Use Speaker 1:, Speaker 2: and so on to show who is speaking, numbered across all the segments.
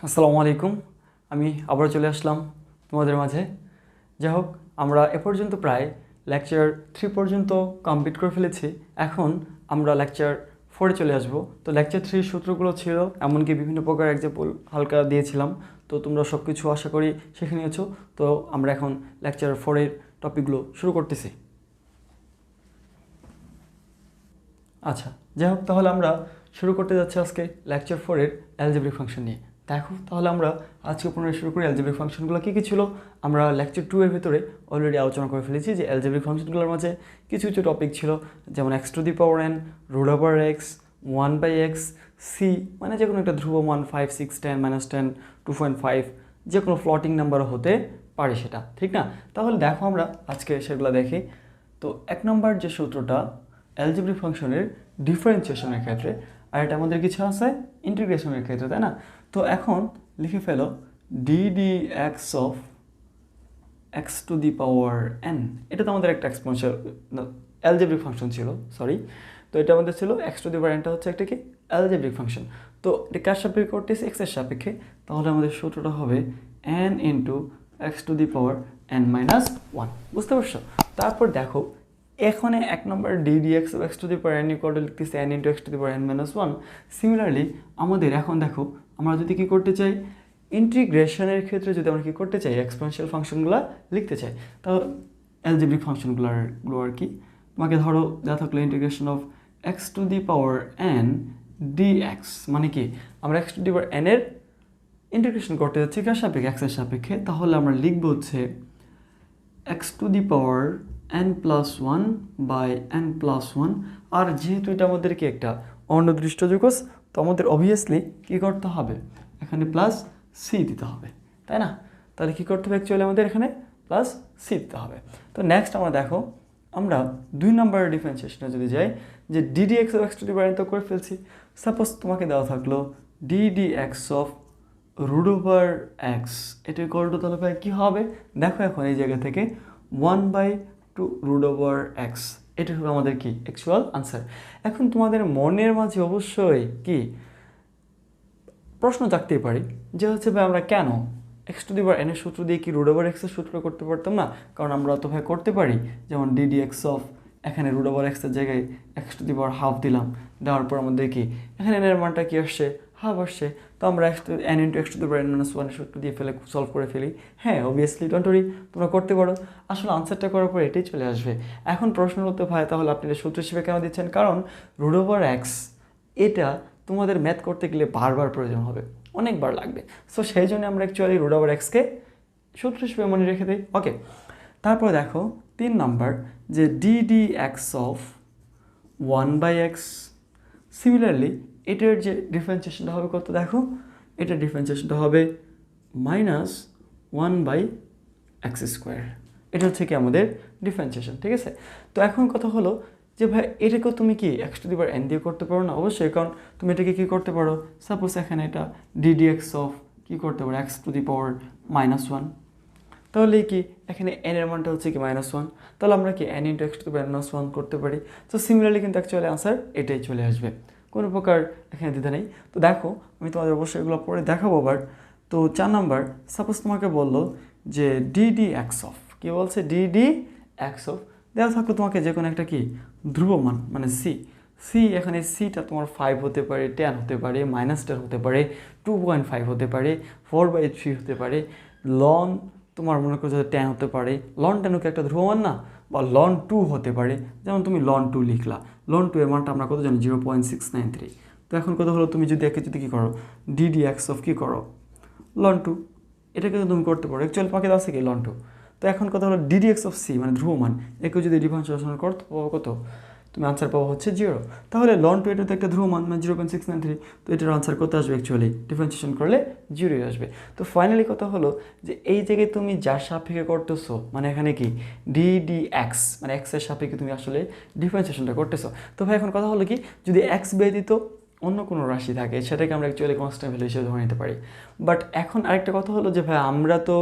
Speaker 1: আসসালামু আলাইকুম। আমি আবার চলে আসলাম তোমাদের মাঝে। যাই হোক, আমরা এ পর্যন্ত প্রায় লেকচার 3 পর্যন্ত কমপ্লিট করে ফেলেছি। এখন আমরা লেকচার 4-এ চলে আসব। তো লেকচার 3 সূত্রগুলো ছিল, এমনকি বিভিন্ন প্রকার এক্সাম্পল হালকা দিয়েছিলাম। তো তোমরা সব কিছু আশা করি শিখে নিয়েছো। তো আমরা এখন লেকচার 4-এর টপিকগুলো শুরু করতেছি। আচ্ছা, যাই হোক, তাহলে আমরা শুরু করতে যাচ্ছি আজকে লেকচার 4-এর অ্যালজেব্রিক ফাংশন নিয়ে। দেখো, তাহলে আমরা আজকে পুনরায় শুরু করি। অ্যালজেব্রিক ফাংশনগুলো কী কী ছিল আমরা লেকচার 2-এর ভিতরে অলরেডি আলোচনা করে ফেলেছি। যে অ্যালজেব্রিক ফাংশনগুলোর মাঝে কিছু কিছু টপিক ছিল, যেমন x⁴n, √x, 1/x, c, মানে যে কোনো একটা ধ্রুব মান 5, 6, 10, -10, 2.5, যে কোনো ফ্লোটিং নাম্বার হতে পারে সেটা, ঠিক না? তাহলে দেখো আমরা আজকে সেগুলো দেখি। তো 1 নম্বর যে সূত্রটা অ্যালজেব্রিক ফাংশনের ডিফারেন্সিয়েশনের ক্ষেত্রে, আর এটা আমাদের কিছু আছে ইন্টিগ্রেশনের ক্ষেত্রে, তাই না? তো এখন লিখে ফেলো ddx অফ x⁴n। এটা তো আমাদের একটা এক্সপোনেনশিয়াল অ্যালজেব্রিক ফাংশন ছিল, সরি। তো এটা আমাদের ছিল x⁴nটা হচ্ছে একটা কি অ্যালজেব্রিক ফাংশন। তো এটা কার সাপেক্ষে করতেছি? x এর সাপেক্ষে। তাহলে আমাদের সূত্রটা হবে n ইন্টু x⁴n-1। বুঝতে পারছো? তারপর দেখো, এখানে 1 নম্বর ddx অফ x⁴n লিখতেছি n ইন্টু x⁴n-1। সিমিলারলি আমাদের এখন দেখো, আমরা যদি কি করতে চাই, ইন্টিগ্রেশনের ক্ষেত্রে যদি আমরা কি করতে চাই, এক্সপোনেনশিয়াল ফাংশনগুলো লিখতে চাই, তাহলে অ্যালজেব্রিক ফাংশনগুলো আর কি, তোমাকে ধরো দেওয়া থাকলো ইন্টিগ্রেশন অফ x⁴n dx, মানে কি আমরা x⁴n এর ইন্টিগ্রেশন করতে যাচ্ছি কার সাপেক্ষে? x এর সাপেক্ষে। তাহলে আমরা লিখবো হচ্ছে x⁴n+1 বাই n+1। আর যেহেতু এটা আমাদেরকে একটা অনির্দিষ্ট যুগজ, তো আমাদের অবভিয়াসলি কী করতে হবে, এখানে প্লাস সি দিতে হবে, তাই না? তাহলে কী করতে হবে, অ্যাকচুয়ালি আমাদের এখানে প্লাস সি দিতে হবে। তো নেক্সট আমরা দেখো, আমরা 2 নম্বরের ডিফারেন্সিয়েশনে যদি যাই, যে ddx অফ x⁴n তো করে ফেলছি। সাপোজ তোমাকে দেওয়া থাকলো ddx অফ √x, এটা ইকুয়াল টু, তাহলে কী হবে দেখো, এখন এই জায়গা থেকে 1/2 √x, এটা হবে আমাদের কি অ্যাকচুয়াল আনসার। এখন তোমাদের মনের মাঝে অবশ্যই কি প্রশ্ন জাগতেই পারি, যে হচ্ছে ভাই আমরা কেন x⁴n এর সূত্র দিয়ে কি √x এর সূত্র করতে পারতাম না? কারণ আমরা তো ভাই করতে পারি, যেমন ddx অফ, এখানে √x এর জায়গায় x⁴½ দিলাম, দেওয়ার পর আমাদের কি এখানে n এর মানটা কি আসছে, হাফ আসছে। তো আমরা n ইন্টু x⁴n-1 সূত্র দিয়ে সলভ করে ফেলি। হ্যাঁ, অবভিয়াসলি ডোন্ট ওয়ারি, তোমরা করতে পারো। আসলে আনসারটা করার পর এটাই চলে আসবে। এখন প্রশ্ন হতে ভাই, তাহলে আপনি এটা সূত্র হিসেবে কেন দিচ্ছেন? কারণ √x এটা তোমাদের ম্যাথ করতে গেলে বারবার প্রয়োজন হবে, অনেকবার লাগবে। সো সেই জন্য আমরা অ্যাকচুয়ালি √x-কে সূত্র হিসেবে মনে রেখে দিই। ওকে, তারপরে দেখো 3 নাম্বার, যে ddx অফ 1/x। সিমিলারলি এটার যে ডিফারেন্সিয়েশনটা হবে কত, দেখো এটার ডিফারেন্সিয়েশনটা হবে -1/x²। এটা হচ্ছে কি আমাদের ডিফারেন্সিয়েশন, ঠিক আছে? তো এখন কথা হলো যে ভাই, এটাকেও তুমি কি x⁴n দিয়ে করতে পারো না? অবশ্যই, কারণ তুমি এটাকে কী করতে পারো, সাপোজ এখানে এটা ddx অফ কী করতে পারো, x⁻−1। তাহলে কি এখানে n এর মানটা হচ্ছে কি -1, তাহলে আমরা কি n ইন্টু x⁻−1 করতে পারি। তো সিমিলারলি কিন্তু অ্যাকচুয়ালি আনসার এটাই চলে আসবে, কোনো প্রকার এখানে দ্বিধা নেই। তো দেখো, আমি তোমাদের অবশ্যই এগুলো পরে দেখাবো আবার। তো 4 নাম্বার, সাপোজ তোমাকে বললো যে ddx অফ, কী বলছে, ddx অফ দেওয়া থাকলো তোমাকে যে কোনো একটা কি ধ্রুবমান, মানে সি। এখানে সিটা তোমার 5 হতে পারে, 10 হতে পারে, -10 হতে পারে, 2.5 হতে পারে, 4/3 হতে পারে, লন তোমার মনে করছো 10 হতে পারে, লন 10 কি একটা ধ্রুবমান না? বা লন 2 হতে পারে, যেমন তুমি লন 2 লিখলা, লন 2 এর মানটা আমরা কত জানি, 0.693। তো এখন কথা হলো, তুমি যদি একে যদি কী করো, ddx অফ কী করো, লন 2, এটা কিন্তু তুমি করতে পারো। অ্যাকচুয়ালি তোমাকে দেওয়া আছে কি লন 2। তো এখন কথা হলো ddx অফ সি, মানে ধ্রুবমান, একে যদি ডিফারেন্সিয়েশন করতে পাবো কত, তুমি আনসার পাবো হচ্ছে 0। তাহলে লন 2 এটা তো একটা ধ্রুবমান, মানে 0.693। তো এটার আনসার কত আসবে, অ্যাকচুয়ালি ডিফারেন্সিয়েশন করলে 0 আসবে। তো ফাইনালি কথা হলো যে এই জায়গায় তুমি যার সাপেক্ষে করতেছো, মানে এখানে কি ddx, মানে x এর সাপেক্ষে তুমি আসলে ডিফারেন্সিয়েশনটা করতেছো। তো ভাই এখন কথা হলো কি, যদি x ব্যতীত অন্য কোনো রাশি থাকে, সেটাকে আমরা অ্যাকচুয়ালি কনস্ট্যান্ট ভ্যালু হিসেবে ধরে নিতে পারি। বাট এখন আরেকটা কথা হলো যে ভাই, আমরা তো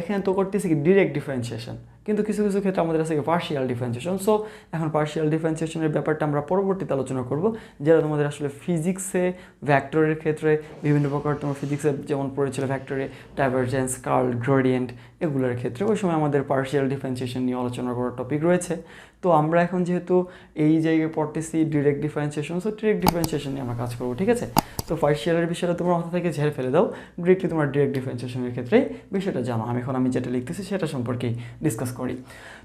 Speaker 1: এখানে তো করতেছি কি ডিরেক্ট ডিফারেন্সিয়েশন, কিন্তু কিছু কিছু ক্ষেত্রে আমাদের আছে পার্শিয়াল ডিফারেন্সিয়েশন। সো এখন পার্শিয়াল ডিফারেন্সিয়েশনের ব্যাপারটা আমরা পরবর্তীতে আলোচনা করব, যেটা তোমাদের আসলে ফিজিক্সে ভ্যাক্টরের ক্ষেত্রে বিভিন্ন প্রকার তোমার ফিজিক্সে যেমন পড়েছিল ভ্যাক্টরে ডাইভারজেন্স, কার্ল, গ্রেডিয়েন্ট, এগুলোর ক্ষেত্রে ওই সময় আমাদের পার্শিয়াল ডিফারেন্সিয়েশন নিয়ে আলোচনা করার টপিক রয়েছে। তো আমরা এখন যেহেতু এই জায়গায় পড়তেছি direct differentiation, so direct differentiation নিয়ে আমরা কাজ করবো, ঠিক আছে। তো পার্শিয়ালের বিষয়টা তোমার মাথা থেকে ঝেড়ে ফেলে দাও, ডিরেক্টলি তোমার ডিরেক্ট ডিফারেন্সিয়েশনের ক্ষেত্রে বিষয়টা জানো। আমি যেটা লিখতেছি সেটা সম্পর্কে ডিসকাস করি।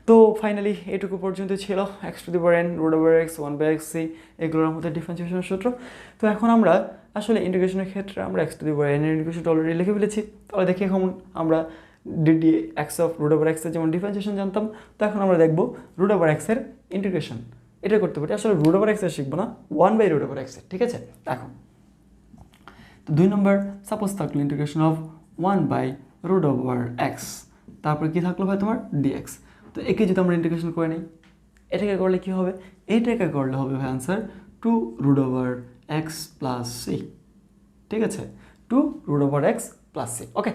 Speaker 1: তো ফাইনালি এটুকু পর্যন্ত ছিল x to the power n root over x 1/x এগুলোর মধ্যে ডিফারেন্সিয়েশনের সূত্র। তো এখন আমরা আসলে ইন্টিগ্রেশনের ক্ষেত্রে আমরা x to the power n এর ইন্টিগ্রেশনটা অলরেডি লিখে ফেলেছি। তাহলে দেখি এখন আমরা dx of root over x এর যেমন ডিফারেন্সিয়েশন জানতাম, তো এখন আমরা দেখব রুট ওভার x এর ইন্টিগ্রেশন। এটা করতে পারি, আসলে রুট ওভার x এর শিখবো না, 1/√x এর, ঠিক আছে। দেখো তো 2 নম্বর সাপোজ থাকলো ইন্টিগ্রেশন অফ 1/√x, তারপর কি থাকলো ভাই তোমার dx। তো একে যদি আমরা ইন্টিগ্রেশন করে নিই, এটাকে করলে কি হবে, এটাকে করলে হবে ভাই আনসার 2√x প্লাস c, ঠিক আছে, 2√x প্লাস c। ওকে,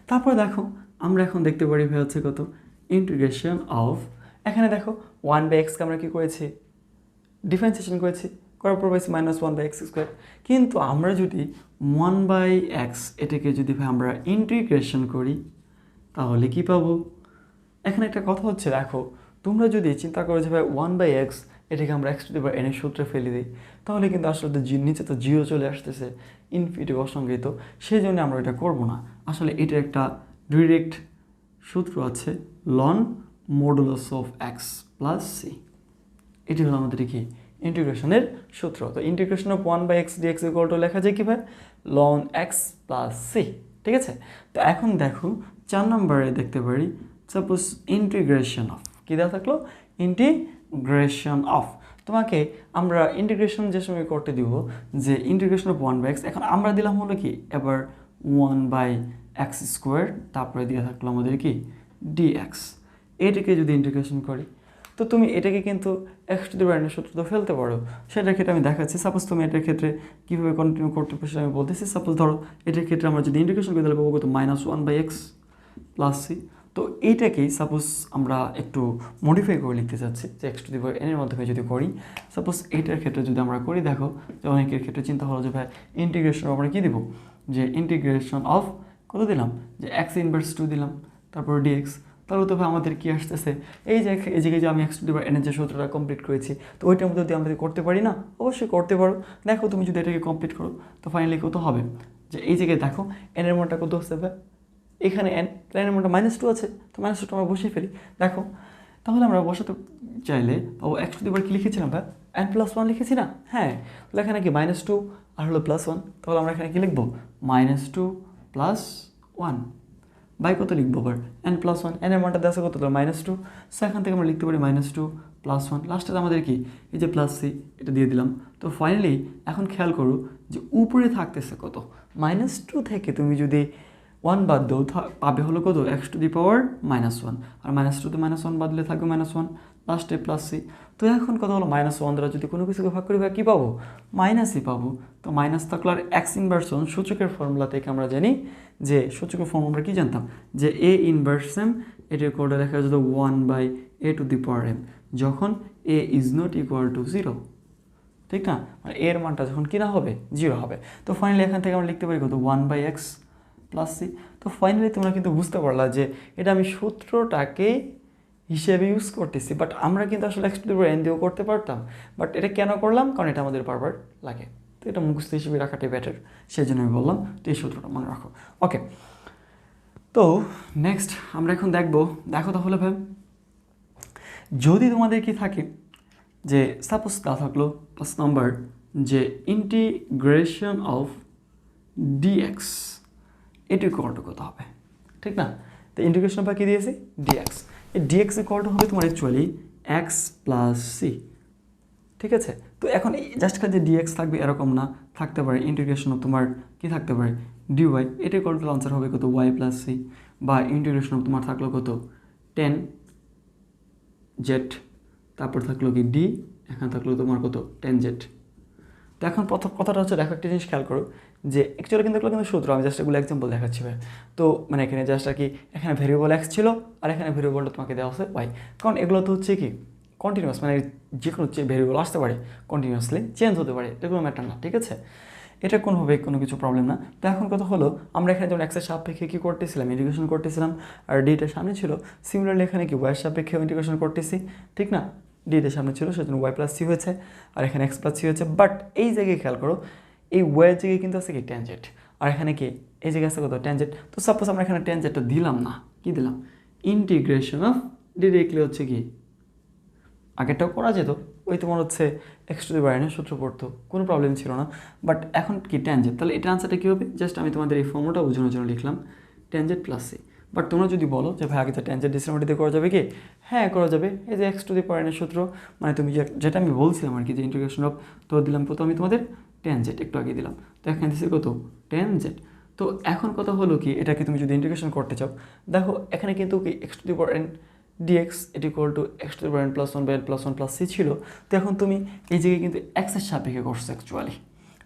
Speaker 1: তারপর দেখো আমরা এখন দেখতে পারি ভাই হচ্ছে কত ইন্টিগ্রেশন অফ, এখানে দেখো 1/x কে আমরা কি করেছি, ডিফারেন্সিয়েশন করেছি, করার পর পাইছি -1/x²। কিন্তু আমরা যদি 1/x এটাকে যদি ভাই আমরা ইন্টিগ্রেশন করি তাহলে কি পাবো। এখানে একটা কথা হচ্ছে, দেখো তোমরা যদি চিন্তা করো যে ভাই 1/x এটাকে আমরা x to the power n এর সূত্রে ফেলে দিই, তাহলে কিন্তু আসলে তো নিচে তো জিরো চলে আসতেছে, ইনফিনিটি অসংজ্ঞায়িত, সেই জন্য আমরা এটা করবো না। আসলে এটা একটা ডিরেক্ট সূত্র আছে, loan modulus of x plus c, এটি হলো আমাদের কি ইন্টিগ্রেশনের সূত্র। তো integration of 1/x dx equal to লেখা যায় কি ভাই, লন x প্লাস c, ঠিক আছে। তো এখন দেখো 4 নম্বরে দেখতে পারি সাপোজ ইন্টিগ্রেশন অফ, কি দেওয়া থাকলো, ইন্টিগ্রেশন অফ। তোমাকে আমরা ইন্টিগ্রেশন যে সময় করতে দিব যে ইন্টিগ্রেশন অফ 1/x, এখন আমরা দিলাম হলো কি এবার 1/x², তারপরে দিয়ে থাকলো আমাদের কি dx। এটাকে যদি ইন্টিগ্রেশন করি তো তুমি এটাকে কিন্তু x to the power n এর সূত্র তো ফেলতে পারো, সেটার ক্ষেত্রে আমি দেখাচ্ছি। সাপোজ তুমি এটার ক্ষেত্রে কীভাবে কন্টিনিউ করতে পারো সেটা আমি বলতেছি। সাপোজ ধরো এটার ক্ষেত্রে আমরা যদি ইন্টিগ্রেশন করি তাহলে পাবো কত, -1/x প্লাস c। তো এইটাকেই সাপোজ আমরা একটু মডিফাই করে লিখতে চাচ্ছি যে x to the power n এর মাধ্যমে যদি করি, সাপোজ এইটার ক্ষেত্রে যদি আমরা করি, দেখো যে অনেকের ক্ষেত্রে চিন্তা হলো যে ভাই ইন্টিগ্রেশন আমরা কী দিব, যে ইন্টিগ্রেশন অফ কত দিলাম, যে x ইনভার্স 2 দিলাম, তারপর dx। তাহলে তো ভাই আমাদের কি আসতেছে, এই জায়গায় যে আমি x to the power n এর যে সূত্রটা কমপ্লিট করেছি, তো ওইটার মধ্যে যদি আমরা করতে পারি না, অবশ্যই করতে পারো। দেখো তুমি যদি এটাকে কমপ্লিট করো তো ফাইনালি কত হবে, যে এই জায়গায় দেখো n এর মানটা কত হচ্ছে ভাই, এখানে n এর মানটা -2 আছে, তো -2টা আমরা বসিয়ে ফেলি। দেখো তাহলে আমরা বসাতে চাইলে পাবো x টু দি পাওয়ার কি লিখেছিলাম ভাই, n+1 লিখেছি না, হ্যাঁ। তাহলে এখানে কি -2 আর হলো +1, তাহলে আমরা এখানে কি লিখবো, -2 + 1 বাই কত লিখবো আবার n+1, n এর মানটা দেওয়া কত, -2। সো এখান থেকে আমরা লিখতে পারি -2 + 1, লাস্টে আমাদের কি এই যে প্লাস c, এটা দিয়ে দিলাম। তো ফাইনালি এখন খেয়াল করো যে উপরে থাকতেছে কত, -2 থেকে তুমি যদি 1 বাদ দাও পাবে হলো কত, x টু দি পাওয়ার -1, আর -2 তে -1 বাদ দিলে থাকবে -1, লাস্টে প্লাস c। তো এখন কত হলো, -1 দ্বারা যদি কোনো কিছুকে ভাগ করি কী পাবো, -ই পাবো। তো মাইনাস থাকলে আর x ইনভার্সন সূচকের ফর্মুলা থেকে আমরা জানি যে সূচকের ফর্ম আমরা কী জানতাম, যে a ইনভার্স m, এটার কোডে লেখা যেত 1/a two the power m, যখন a is not equal to 0, ঠিক না, মানে এর মানটা যখন কি না হবে, 0 হবে। তো ফাইনালি এখান থেকে আমরা লিখতে পারি কত, 1/x প্লাস c। তো ফাইনালি তোমরা কিন্তু বুঝতে পারলা যে এটা আমি সূত্রটাকে হিসেবে ইউজ করতেছি, বাট আমরা কিন্তু আসলে x to the power n দিয়েও করতে পারতাম, বাট এটা কেন করলাম, কারণ এটা আমাদের বারবার লাগে, তো এটা মুখস্থ হিসেবে রাখাটাই বেটার, সেই জন্য আমি বললাম তো এই সূত্রটা মনে রাখো। ওকে, তো নেক্সট আমরা এখন দেখো তাহলে ভাই যদি তোমাদের কি থাকে যে সাপোজ তা থাকলো 5 নম্বর যে ইন্টিগ্রেশন অফ dx, এটি ইকুয়াল টু কত হবে, ঠিক না। তো ইন্টিগ্রেশন অফ কি দিয়েছি, dx, এই dx ইকুয়াল টু হবে তোমার অ্যাকচুয়ালি x প্লাস c, ঠিক আছে। তো এখন জাস্ট যে dx থাকবে এরকম না, থাকতে পারে ইন্টিগ্রেশন অফ তোমার কি থাকতে পারে dy, এটা ইকুয়াল টু আনসার হবে কত, y প্লাস c, বা ইন্টিগ্রেশন অফ তোমার থাকলো কত 10z, তারপর থাকলো কি d, এখানে থাকলো তোমার কত 10z। তো এখন প্রথম কথাটা হচ্ছে দেখো একটা জিনিস খেয়াল করো যে অ্যাকচুয়ালি কিন্তু এগুলো কিন্তু সূত্র, আমি জাস্ট এগুলো এক্সাম্পল দেখাচ্ছি ভাই। তো মানে এখানে জাস্ট আর কি এখানে ভেরিয়েবল এক্স ছিল আর এখানে ভেরিয়েবলটা তোমাকে দেওয়া হচ্ছে ওয়াই, কারণ এগুলো তো হচ্ছে কি কন্টিনিউয়াস, মানে যে কোনো ভেরিয়েবল আসতে পারে কন্টিনিউয়াসলি, চেঞ্জ হতে পারে, এগুলো ম্যাটার না, ঠিক আছে, এটা কোনোভাবে কোনো কিছু প্রবলেম না। তো এখন কথা হলো আমরা এখানে যেমন এক্সের সাপেক্ষে কী করতেছিলাম, ইন্টিগ্রেশন করতেছিলাম, আর ডিটা সামনে ছিল, সিমিলারলি এখানে কি ওয়াইয়ের সাপেক্ষে ইন্টিগ্রেশন করতেছি, ঠিক না, ডিটা সামনে ছিল সেজন্য ওয়াই প্লাস সি হয়েছে আর এখানে এক্স প্লাস সি হয়েছে। বাট এই জায়গায় খেয়াল করো এই ওয়াইয়ের জায়গায় কিন্তু আছে কি ট্যানজেন্ট, আর এখানে কি এই জায়গায় আছে কত ট্যানজেন্ট। তো সাপোজ আমরা এখানে ট্যানজেন্টটা দিলাম না, কি দিলাম, ইন্টিগ্রেশন অফ ডিরেক্টলি হচ্ছে কি আগেরটাও করা যেত, ওই তোমার হচ্ছে এক্স টু দি পাওয়ার এনের সূত্র পড়তো, কোনো প্রবলেম ছিল না। বাট এখন কি ট্যানজেন্ট, তাহলে এটা আনসারটা কী হবে, জাস্ট আমি তোমাদের এই ফর্মুলাটা বোঝানোর জন্য লিখলাম ট্যানজেন্ট প্লাস সি। বাট তোমরা যদি বলো যে ভাই আগে তো ট্যানজেন্ট ডিসক্রিমিনেট দিয়ে করা যাবে কি, হ্যাঁ করা যাবে, এই যে এক্স টু দি পাওয়ার এনের সূত্র, মানে তুমি যেটা আমি বলছিলাম আর কি যে ইন্টিগ্রেশন অফ, তো দিলাম প্রথম আমি তোমাদের ট্যানজেন্ট একটু আগে দিলাম, তো এখানে দিচ্ছি কত ট্যানজেন্ট। তো এখন কথা হলো কি এটাকে তুমি যদি ইন্টিগ্রেশন করতে চাও, দেখো এখানে কিন্তু কি x to the power n dx এটি equal to x to the power n plus one by n plus one plus C ছিল। তো এখন তুমি এই জায়গায় কিন্তু এক্সের সাপেক্ষে করছো অ্যাকচুয়ালি,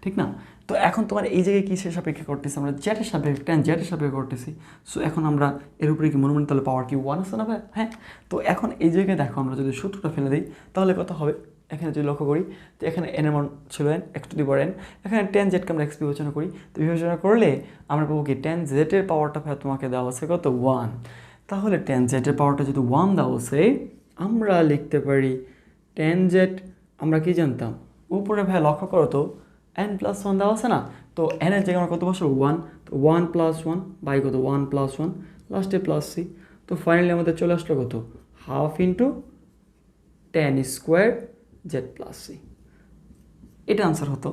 Speaker 1: ঠিক না। তো এখন তোমার এই জায়গায় কিসের সাপেক্ষে করতেছি, আমরা জেটের সাপেক্ষে ট্যান জেটের সাপেক্ষে করতেছি। সো এখন আমরা এর উপরে কি মনে মনে তাহলে পাওয়ার কি ওয়ান আছে না ভাই, হ্যাঁ। তো এখন এই জায়গায় দেখো আমরা যদি সূত্রটা ফেলে দিই তাহলে কত হবে, এখানে যদি লক্ষ্য করি তো এখানে এন এর মান ছিল N x to the power N, এখানে টেন জেডকে আমরা এক্স বিবেচনা করি, তো বিবেচনা করলে আমরা পাবো কি টেন জেটের পাওয়ারটা ভাই তোমাকে দেওয়া আছে কত ওয়ান। তাহলে টেন জেটের পাওয়ারটা যদি ওয়ান দেওয়া আছে আমরা লিখতে পারি টেন জেড, আমরা কি জানতাম উপরে ভাই লক্ষ্য করো তো এন প্লাস ওয়ান দেওয়া আছে না, তো এন এর জায়গায় আমরা কত বসবো ওয়ান, তো ওয়ান প্লাস ওয়ান বাই কত ওয়ান প্লাস ওয়ান লাস্টে প্লাস সি, তো ফাইনালি আমাদের চলে আসলো কত half into ten square Z plus C, এটা আনসার হতো।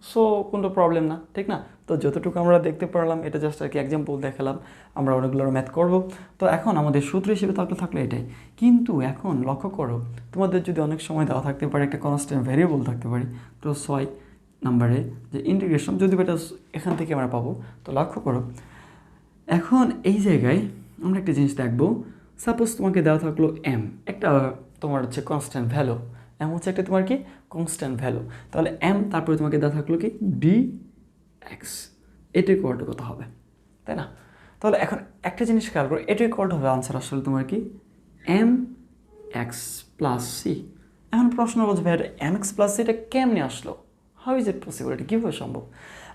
Speaker 1: সো কোনো প্রবলেম না, ঠিক না। তো যতটুকু আমরা দেখতে পারলাম এটা জাস্ট আর কি এক্সাম্পল দেখালাম, আমরা অনেকগুলো ম্যাথ করব। তো এখন আমাদের সূত্র হিসেবে থাকলে এটাই, কিন্তু এখন লক্ষ্য করো তোমাদের যদি অনেক সময় দেওয়া থাকতে পারে একটা কনস্ট্যান্ট ভ্যারিয়েবল থাকতে পারে, তো 6 নম্বরে যে ইন্টিগ্রেশন যদি এটা এখান থেকে আমরা পাবো, তো লক্ষ্য করো এখন এই জায়গায় আমরা একটা জিনিস দেখবো, সাপোজ তোমাকে দেওয়া থাকলো এম, একটা তোমার হচ্ছে কনস্ট্যান্ট ভ্যালু, এম হচ্ছে একটা তোমার কি কনস্ট্যান্ট ভ্যালু, তাহলে এম তারপরে তোমাকে দেওয়া থাকলো কি ডি এক্স, এটা ইকুয়াল টু কত হবে, তাই না। তাহলে এখন একটা জিনিস খেয়াল করো, এটা ইকুয়াল টু হবে আনসার আসলে তোমার কি এম এক্স প্লাস সি। এখন প্রশ্ন বলছে ভাই এটা এম এক্স প্লাস সি এটা কেমনে আসলো, হাউ ইজ ইট পসিবল, এটা কীভাবে সম্ভব।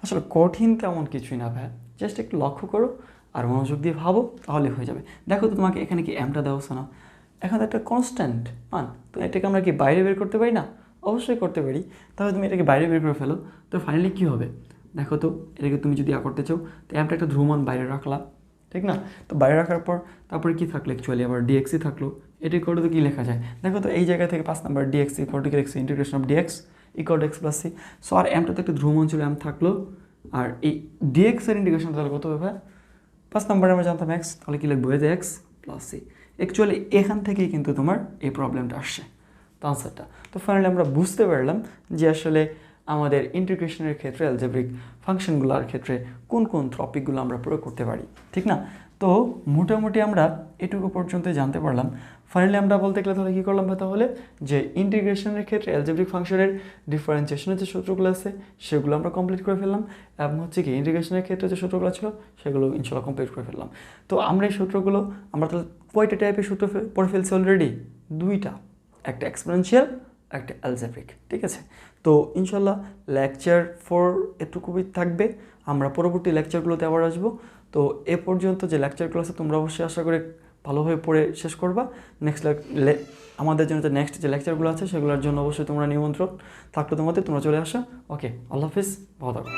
Speaker 1: আসলে কঠিন তেমন কিছুই না ভাই, জাস্ট একটু লক্ষ্য করো আর মনোযোগ দিয়ে ভাবো তাহলে হয়ে যাবে। দেখো তো তোমাকে এখানে কি এমটা দেওয়া হচ্ছে না, এখন একটা কনস্ট্যান্ট মান, তো এটাকে আমরা কি বাইরে বের করতে পারি না, অবশ্যই করতে পারি। তাহলে তুমি এটাকে বাইরে বের করে ফেলো, তো ফাইনালি কী হবে দেখো তো, এটাকে তুমি যদি করতে চাও তো এমটা একটা ধ্রুবমান বাইরে রাখলা, ঠিক না। তো বাইরে রাখার পর তারপরে কী থাকলো অ্যাকচুয়ালি আবার ডিএক্সই থাকলো, এটা ইকুয়াল টু কী লেখা যায় দেখো তো, এই জায়গা থেকে 5 number d x equal to x integration of d x equal to x plus c. So আর এমটা তো একটা ধ্রুবমান ছিল এম থাকলো, আর এই ডিএক্সের ইন্টিগ্রেশন তাহলে কত হবে 5 নাম্বারে আমরা জানতাম এক্স, তাহলে কী লিখবো যে এক্স প্লাস সি। অ্যাকচুয়ালি এখান থেকেই কিন্তু তোমার এই প্রবলেমটা আসছে, তো আনসারটা। তো ফাইনালি আমরা বুঝতে পারলাম যে আসলে আমাদের ইন্টিগ্রেশনের ক্ষেত্রে অ্যালজেব্রিক ফাংশনগুলোর ক্ষেত্রে কোন কোন টপিকগুলো আমরা প্রয়োগ করতে পারি, ঠিক না। তো মোটামুটি আমরা এটুকু পর্যন্ত জানতে পারলাম। ফাইনালি আমরা বলতে গেলে তাহলে কী করলাম তাহলে, যে ইন্টিগ্রেশনের ক্ষেত্রে অ্যালজেব্রিক ফাংশনের ডিফারেন্সিয়েশনের যে সূত্রগুলো আছে সেগুলো আমরা কমপ্লিট করে ফেললাম, এবং হচ্ছে কি ইন্টিগ্রেশনের ক্ষেত্রে যে সূত্রগুলো ছিল সেগুলো ইনশাল্লাহ কমপ্লিট করে ফেললাম। তো আমরা এই সূত্রগুলো আমরা তাহলে কয়টা টাইপের সূত্র পড়ে ফেলছি অলরেডি, দুইটা, একটা এক্সপোনেনশিয়াল একটা অ্যালজেব্রিক, ঠিক আছে। তো ইনশাল্লাহ লেকচার 4 এটুকুই থাকবে, আমরা পরবর্তী লেকচারগুলোতে আবার আসবো। তো এ পর্যন্ত যে লেকচারগুলো আছে তোমরা অবশ্যই আশা করে ভালোভাবে পড়ে শেষ করবা। নেক্সট আমাদের জন্য যে নেক্সট যে লেকচারগুলো আছে সেগুলোর জন্য অবশ্যই তোমরা নিমন্ত্রণ থাকলো তোমাদের, তোমরা চলে আসো। ওকে, আল্লাহ হাফিজ, ভালো থাকো।